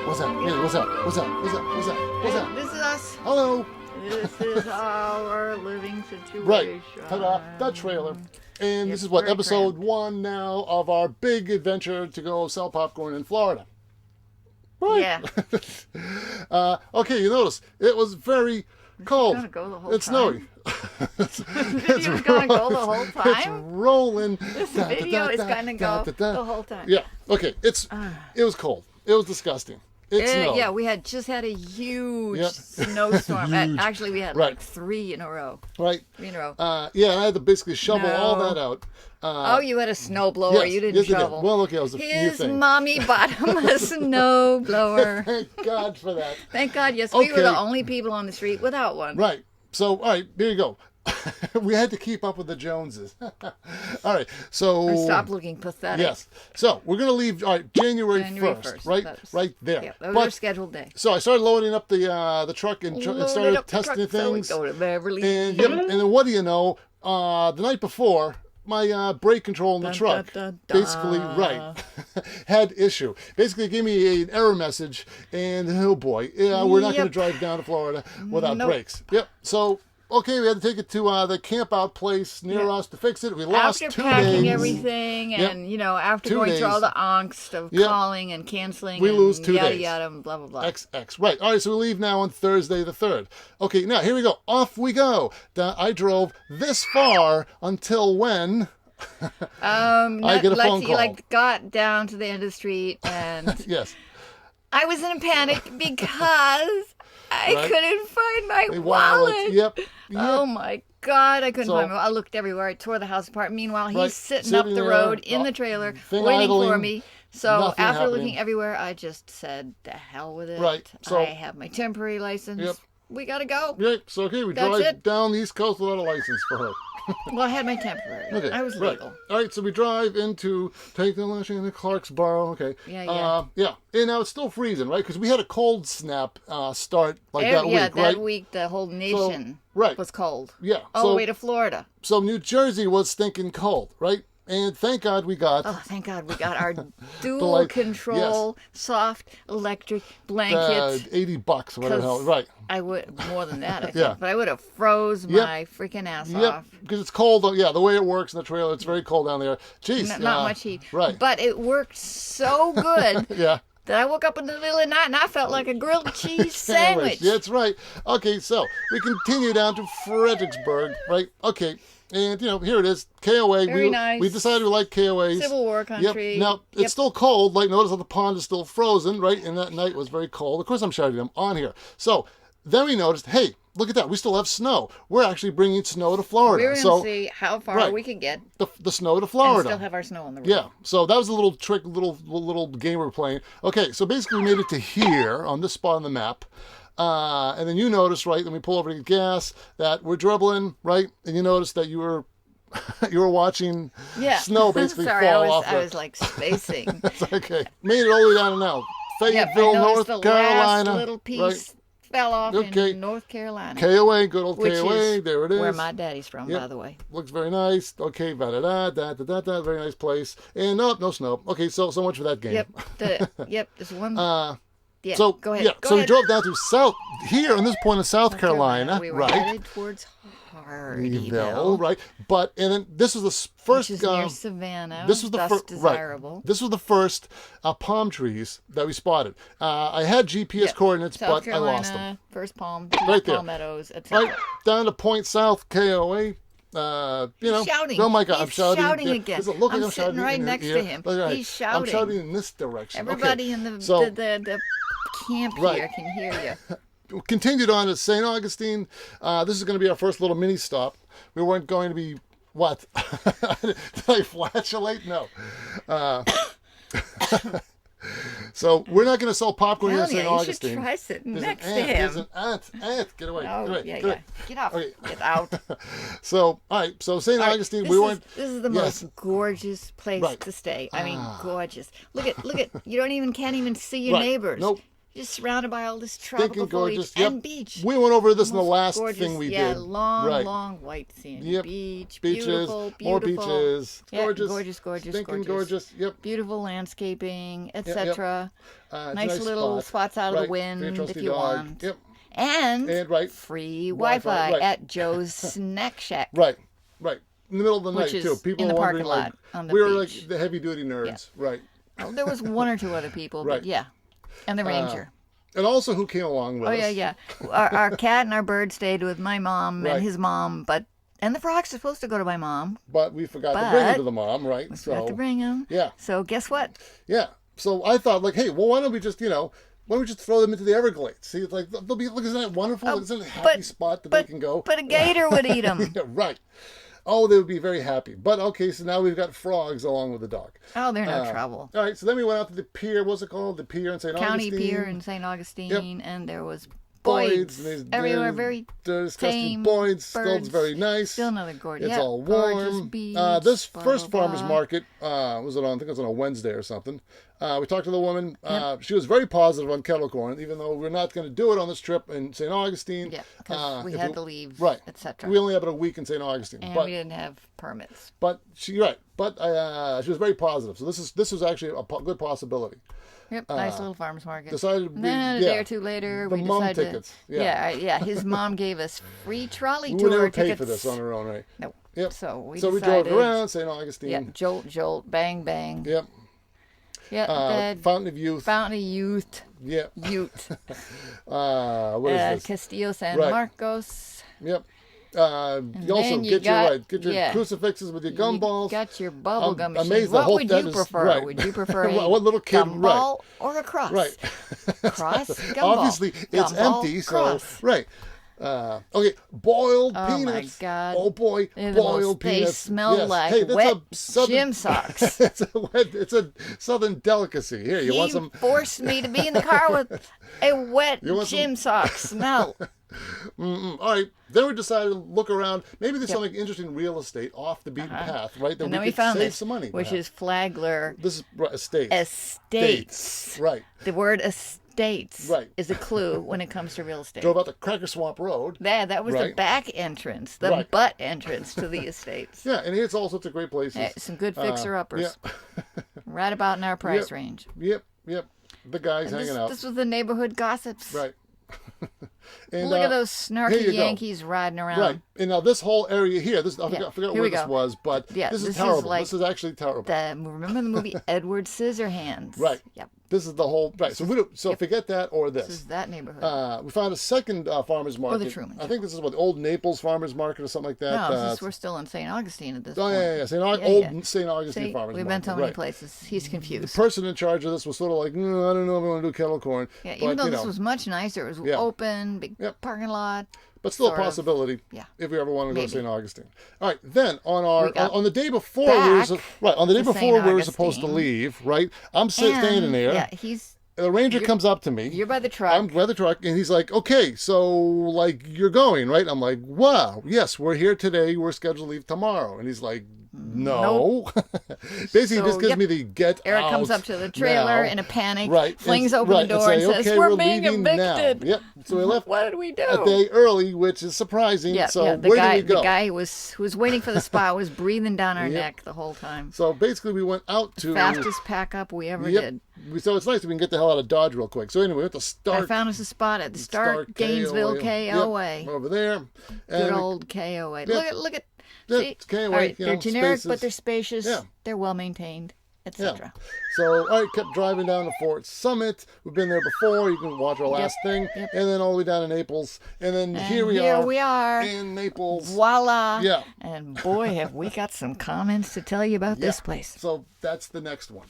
What's that? Hey, what's that? What's that? What's that? What's that? What's that? This is us. Hello. This is our living situation. Right. Ta-da. That trailer. And this is what, episode 1 now of our big adventure to go sell popcorn in Florida. Right. Yeah. Okay, you notice it was very cold. It's gonna go the whole It's time. snowy. This video is gonna go the whole It's time. rolling. This video is gonna go the whole time. Yeah. Okay. It was cold. It was disgusting. It snowed. Yeah, we had just had a huge snowstorm. Huge. Actually, we had like 3 in a row. Right. 3 in a row. Yeah, I had to basically shovel all that out. Oh, you had a snowblower. Yes, you didn't yes, shovel. I did. Well, okay, it was a new His thing. mommy bought him a snowblower. Thank God for that. Thank God, yes. We were the only people on the street without one. Right. So, all right, there you go. We had to keep up with the Joneses. All right, so... Or stop looking pathetic. Yes. So, we're going to leave January 1st, right there. Yeah, that was our scheduled day. So, I started loading up the truck and started testing things. So we go to Beverly. And then what do you know? The night before, my brake control in the truck basically had issue. Basically, it gave me an error message, and oh boy, we're not going to drive down to Florida without brakes. Yep. So. Okay, we had to take it to the camp out place near us to fix it. We lost 2 days. After packing everything and, after going through all the angst of calling and canceling we and lose 2 yada days. yada and blah, blah, blah. XX. Right. All right, so we leave now on Thursday the 3rd. Okay, now here we go. Off we go. I drove this far until when... I get a phone call. You got down to the end of the street and... Yes. I was in a panic because... I couldn't find my wallet. Yep. Oh my God, I couldn't find my wallet. I looked everywhere. I tore the house apart. Meanwhile, he's sitting up the road in the trailer waiting for me. So after looking everywhere, I just said, the hell with it. Right. So, I have my temporary license. Yep. We got to go. Right. So, okay, we drive down the East Coast without a license for her. Well, I had my temporary. Okay. I was legal. All right, so we drive take the lunch into Clarksboro. Okay. Yeah. And now it's still freezing, right? Because we had a cold snap start that week, right? Yeah, that week the whole nation was cold. Yeah. All the way to Florida. So New Jersey was stinking cold, right? And thank God we got... Oh, thank God we got our dual control, soft electric blanket. $80, whatever the hell. Right. I would, more than that, I think. But I would have froze my freaking ass off. Because it's cold. Yeah, the way it works in the trailer, it's very cold down there. Jeez. Not much heat. Right. But it worked so good. Yeah. That I woke up in the middle of the night and I felt like a grilled cheese sandwich. That's right. Okay, so we continue down to Fredericksburg, right? Okay. And, here it is, KOA. Very nice. We decided we like KOAs. Civil War country. Yep. Now, it's still cold. Notice that the pond is still frozen, right? And that night was very cold. Of course, I'm shouting them on here. So, then we noticed, hey, look at that. We still have snow. We're actually bringing snow to Florida. We're going to see how far we can get. The snow to Florida. And still have our snow on the roof. Yeah. So, that was a little trick, little game we're playing. Okay, so basically we made it to here on this spot on the map. And then you notice, right, when we pull over to get gas, that we're dribbling, right? And you notice that you were watching snow basically fall off. I was like spacing. It's okay. Made it all the way down to now. Fayetteville, North Carolina. Last little piece fell off in North Carolina. KOA, good old KOA. There it is. Where my daddy's from, by the way. Looks very nice. Okay, da-da-da. Very nice place. And no snow. Okay, so much for that game. Yep. There's one. Yeah, so go ahead. Yeah, so we drove down to here on this point in South Carolina, we were headed towards Hardyville, right? And then this was the first. Which is near Savannah. This was the first. Desirable. Right. This was the first palm trees that we spotted. I had GPS coordinates, South but Carolina, I lost them. First palm, right there. Palmettos, etc. Right down to Point South KOA. Shouting. Oh my God, He's I'm shouting again. Look, I'm I'm sitting right next to him. Right. He's shouting. I'm shouting in this direction. Everybody in the camp here can hear you. Continued on to St. Augustine. This is going to be our first little mini stop. We weren't going to be what? Did I flatulate? No. So we're not going to sell popcorn here in St. Augustine. You should try sitting next to him. There's an ant. Get away. Oh, get away. Yeah. Get off. Okay. Get out. So, all right. So St. Augustine, this is the most gorgeous place to stay. I mean, gorgeous. Look at. You can't even see your neighbors. Nope. Just surrounded by all this tropical foliage and beach. We went over this in the last thing we did. Yeah, long white sandy beach. Beaches, beautiful. More beaches. Gorgeous. Gorgeous. Yep. Beautiful landscaping, etc. Nice little spots out of the wind if you want. Yep. And free Wi-Fi at Joe's Snack Shack. Right. In the middle of the night, too. People in the were parking wondering, lot on the we beach. were like the heavy-duty nerds. Yeah. Right. Oh, there was one or two other people, but yeah. And the ranger. And also who came along with us. Oh, yeah. Our cat and our bird stayed with my mom and his mom, and the frogs are supposed to go to my mom. But we forgot to bring him to the mom, right? We forgot to bring him. Yeah. So guess what? Yeah. So I thought, like, hey, well, why don't we just throw them into the Everglades? See, it's like, they'll be, look, isn't that wonderful? Isn't it a happy spot that they can go? But a gator would eat them. Yeah, right. Oh, they would be very happy. But, okay, so now we've got frogs along with the dog. Oh, they're no trouble. All right, so then we went out to the pier. What's it called? The pier in St. Augustine. County Pier in St. Augustine. And there was boids everywhere, very disgusting boids. Still very nice. Still another gorgeous. It's all warm. Beach, this first farmer's market was it on? I think it was on a Wednesday or something. We talked to the woman. She was very positive on kettle corn, even though we're not going to do it on this trip in St. Augustine. Yeah, because we had to leave, etc. We only have it a week in St. Augustine, and we didn't have permits. But she was very positive. So this was actually a good possibility. Yep, nice little farmer's market. Decided then a day or two later, we decided tickets. His mom gave us free trolley tour tickets. We never tickets. paid for this on our own, right? No. Yep. So we drove around St. Augustine. Yeah, jolt, bang, bang. Yep. Yeah, Fountain of Youth. Yeah. Youth. What is this? Castillo San Marcos. Yep. You also get your crucifixes with your gumballs. You got your bubble gum machine. Amazed what would you prefer? Right. Would you prefer a what little kid, gumball or a cross? Right. Cross, gumball. Obviously, it's empty, cross. so right. Okay, boiled peanuts. Oh my God! Oh boy, boiled peanuts. They smell like wet gym socks. It's a southern delicacy. Here, you want some? He forced me to be in the car with a wet gym sock smell. All right. Then we decided to look around. Maybe there's something interesting real estate off the beaten path, right? That and then we found save some money. Which is Flagler. This is Estates. Estates. Right. The word estates is a clue when it comes to real estate. Drove out the Cracker Swamp Road. That was the back entrance, the butt entrance to the estates. Yeah, and it's all sorts of great places. Some good fixer-uppers. Right about in our price range. Yep. The guys hanging out. This was the neighborhood gossips. Right. And, look at those snarky Yankees riding around. Right. And now this whole area here, I forgot where this was, but this is terrible. This is actually terrible. Remember the movie Edward Scissorhands? Right. Yep. This is the whole So forget that or this. This is that neighborhood. We found a second farmer's market. Or the Truman. I think this is the old Naples farmer's market or something like that. No, we're still in St. Augustine at this point. Yeah. St. Augustine farmer's We've market. We've been to many places. He's confused. The person in charge of this was sort of like, I don't know if I want to do kettle corn. Yeah, even though this was much nicer. It was open, big parking lot. But still a possibility if we ever want to go to St. Augustine. All right, then on the day before we were supposed to leave, right? I'm standing there. Yeah, the ranger comes up to me. You're by the truck. I'm by the truck, and he's like, okay, so, like, you're going, right? I'm like, wow, yes, we're here today. We're scheduled to leave tomorrow. And he's like, no. Nope. Basically, he just gives me the get Eric out comes up to the trailer in a panic, flings and, open the door and says, we're being evicted. Yep. So we left what did we do? a day early, which is surprising. So where did we go? The guy who was waiting for the spot was breathing down our neck the whole time. So basically, we went out to... fastest pack up we ever did. So it's nice that we can get the hell out of Dodge real quick. So anyway, we went to Stark. I found us a spot at the Stark Gainesville KOA. Yep, over there. Good old KOA. Look at. See? KOA, all right, they're generic, spaces. but they're spacious. Yeah. They're well maintained, etc. Yeah. So, all right, kept driving down to Fort Summit. We've been there before. You can watch our last thing. Yep. And then all the way down to Naples. And then here we are in Naples. Voila. Yeah. And boy, have we got some comments to tell you about this place. So that's the next one.